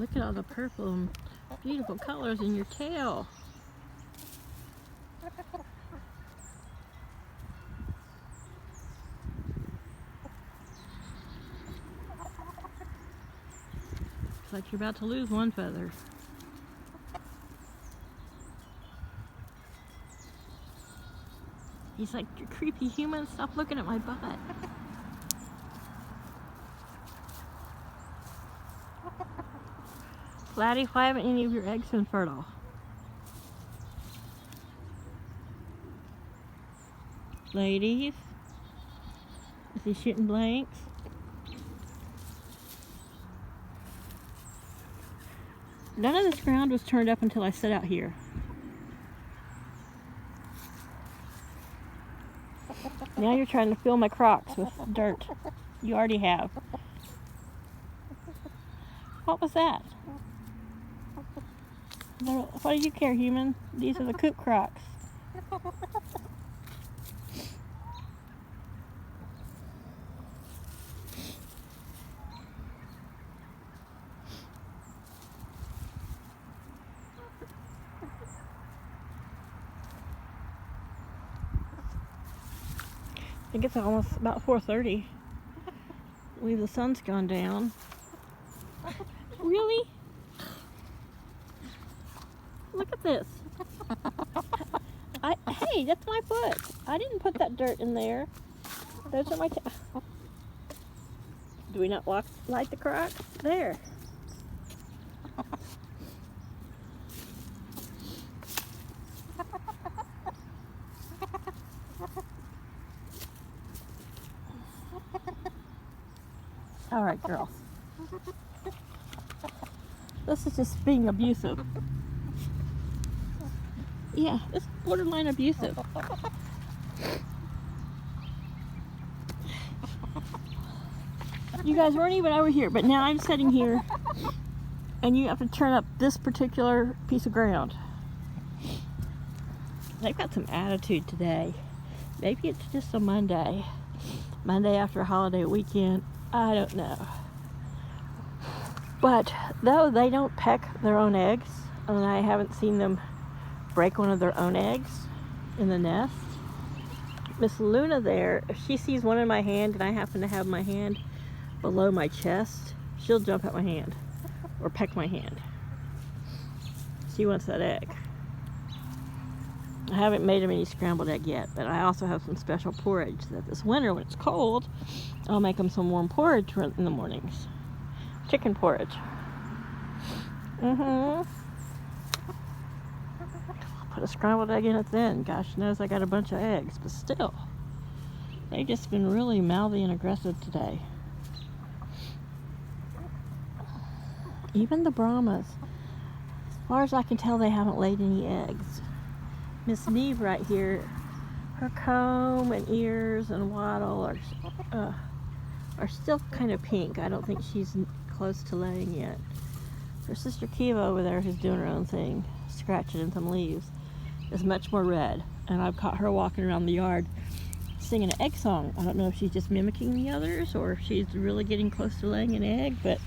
Look at all the purple and beautiful colors in your tail. Looks like you're about to lose one feather. He's like, "You creepy human, stop looking at my butt." Laddie, why haven't any of your eggs been fertile? Ladies? Is he shooting blanks? None of this ground was turned up until I set out here. Now you're trying to fill my Crocs with dirt. You already have. What was that? What do you care, human? These are the coop Crocs. I think it's almost about 4:30. I believe the sun's gone down. Really? Look at this. Hey, that's my foot. I didn't put that dirt in there. Those are my Do we not light the Crocs? There. All right, girls. This is just being abusive. Yeah, it's borderline abusive. You guys weren't even over here, but now I'm sitting here and you have to turn up this particular piece of ground. They've got some attitude today. Maybe it's just a Monday after a holiday weekend. I don't know. But though they don't peck their own eggs, and I haven't seen them break one of their own eggs in the nest, Miss Luna there, if she sees one in my hand and I happen to have my hand below my chest, she'll jump at my hand or peck my hand. She wants that egg. I haven't made them any scrambled egg yet, but I also have some special porridge that this winter, when it's cold, I'll make them some warm porridge in the mornings. Chicken porridge. Put a scrambled egg in it then. Gosh knows I got a bunch of eggs, but still. They've just been really mouthy and aggressive today. Even the Brahmas. As far as I can tell, they haven't laid any eggs. Miss Neve right here, her comb and ears and wattle are still kind of pink. I don't think she's close to laying yet. Her sister Kiva over there, who's doing her own thing, scratching in some leaves, is much more red. And I've caught her walking around the yard singing an egg song. I don't know if she's just mimicking the others or if she's really getting close to laying an egg, but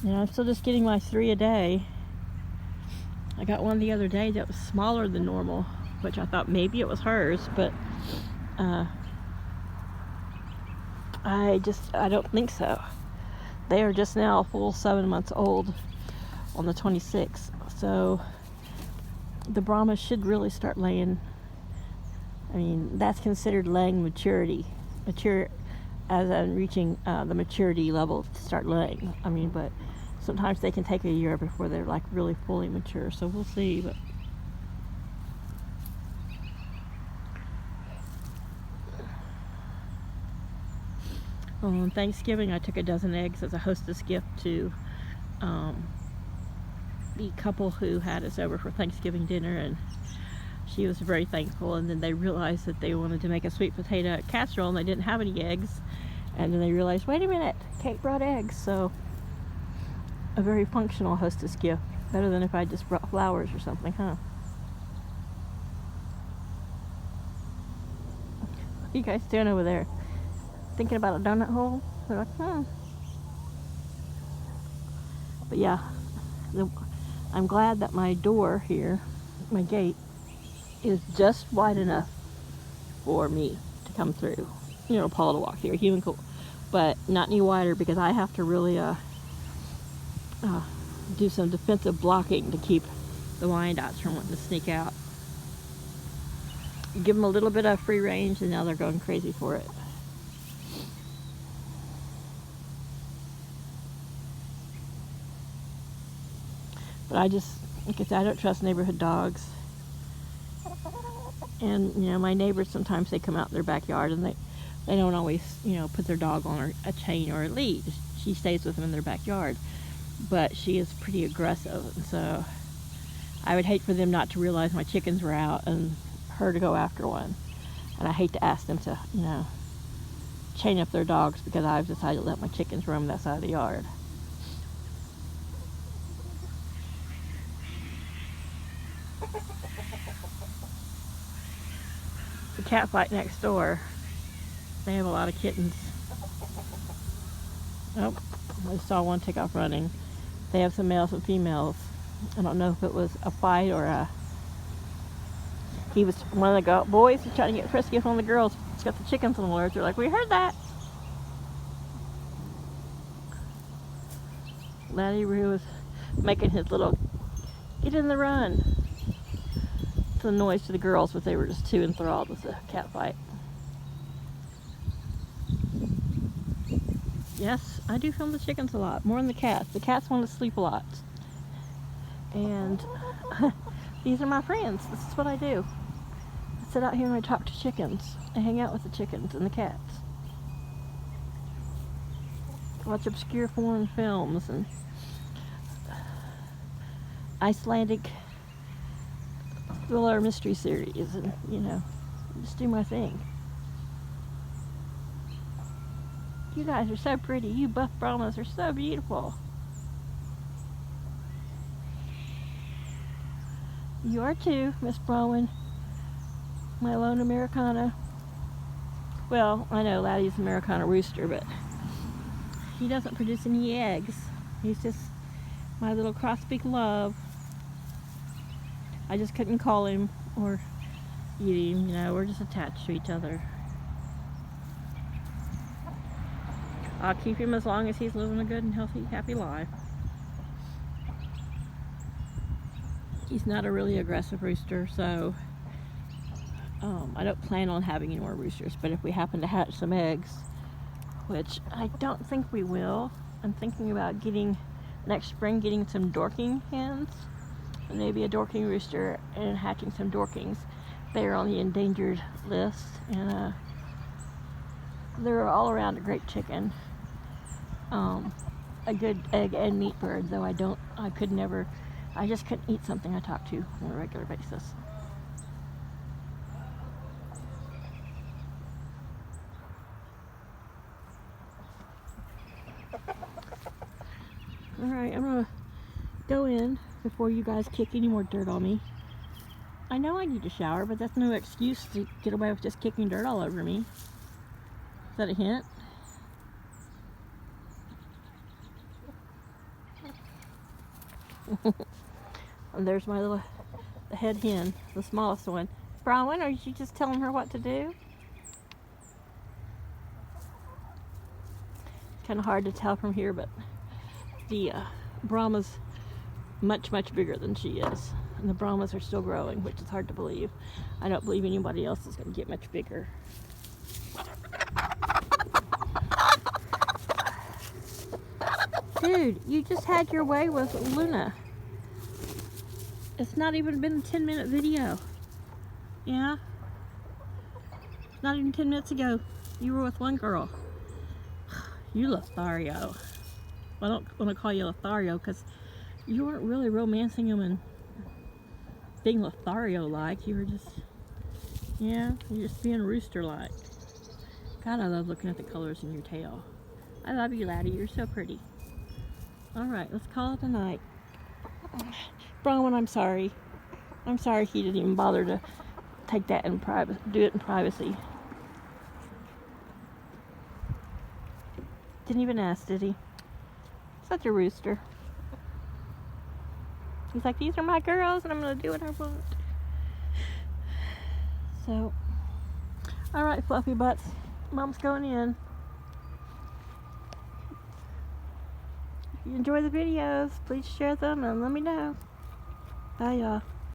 you know, I'm still just getting my 3 a day. I got one the other day that was smaller than normal, which I thought maybe it was hers, but I don't think so. They are just now a full 7 months old on the 26th, so the Brahmas should really start laying. I mean, that's considered laying mature as I'm reaching the maturity level to start laying. I mean, but sometimes they can take a year before they're like really fully mature, so we'll see. But on Thanksgiving, I took a dozen eggs as a hostess gift to the couple who had us over for Thanksgiving dinner, and she was very thankful. And then they realized that they wanted to make a sweet potato casserole and they didn't have any eggs, and then they realized, wait a minute, Kate brought eggs. So a very functional hostess gift, better than if I just brought flowers or something, huh? What are you guys doing over there? Thinking about a donut hole? They're like, But yeah, I'm glad that my door here, my gate, is just wide enough for me to come through. You know, Paul to walk through, human cool, but not any wider because I have to really do some defensive blocking to keep the Wyandottes from wanting to sneak out. You give them a little bit of free range and now they're going crazy for it. But I just, like I said, I don't trust neighborhood dogs. And, you know, my neighbors, sometimes they come out in their backyard and they don't always, you know, put their dog on a chain or a leash. She stays with them in their backyard. But she is pretty aggressive. And so I would hate for them not to realize my chickens were out and her to go after one. And I hate to ask them to, you know, chain up their dogs because I've decided to let my chickens roam that side of the yard. The cat fight next door. They have a lot of kittens. Oh, I saw one take off running. They have some males and females. I don't know if it was a fight or one of the boys was trying to get frisky with one of the girls. It's got the chickens on alert. They're like, we heard that. Laddie Roo was making his little get in the run. It's a noise to the girls, but they were just too enthralled with the cat fight. Yes, I do film the chickens a lot, more than the cats. The cats want to sleep a lot. And these are my friends. This is what I do. I sit out here and I talk to chickens. I hang out with the chickens and the cats. Watch obscure foreign films and Icelandic thriller mystery series and, you know, just do my thing. You guys are so pretty. You buff Brahmas are so beautiful. You are too, Miss Bromwyn. My lone Americana. Well, I know Laddie's Americana rooster, but he doesn't produce any eggs. He's just my little crossbeak love. I just couldn't call him or eat him, you know, we're just attached to each other. I'll keep him as long as he's living a good and healthy, happy life. He's not a really aggressive rooster, so I don't plan on having any more roosters, but if we happen to hatch some eggs, which I don't think we will, I'm thinking about next spring getting some Dorking hens, and maybe a Dorking rooster, and hatching some Dorkings. They are on the endangered list, and they're all around a great chicken. A good egg and meat bird, though I just couldn't eat something I talk to on a regular basis. Alright, I'm gonna go in before you guys kick any more dirt on me. I know I need to shower, but that's no excuse to get away with just kicking dirt all over me. Is that a hint? And there's my the head hen, the smallest one. Bromwyn, are you just telling her what to do? It's kind of hard to tell from here, but the Brahma's much bigger than she is. And the Brahmas are still growing, which is hard to believe. I don't believe anybody else is going to get much bigger. Dude, you just had your way with Luna. It's not even been a 10-minute video. Yeah? Not even 10 minutes ago, you were with one girl. You Lothario. I don't want to call you Lothario because you weren't really romancing him and being Lothario-like. You were just, yeah, you're just being rooster-like. God, I love looking at the colors in your tail. I love you, Laddie. You're so pretty. Alright, let's call it a night. Bromwyn, I'm sorry. I'm sorry he didn't even bother to take that in privacy, do it in privacy. Didn't even ask, did he? Such a rooster. He's like, these are my girls and I'm going to do what I want. So, alright, fluffy butts. Mom's going in. If you enjoy the videos, please share them and let me know. Bye, y'all.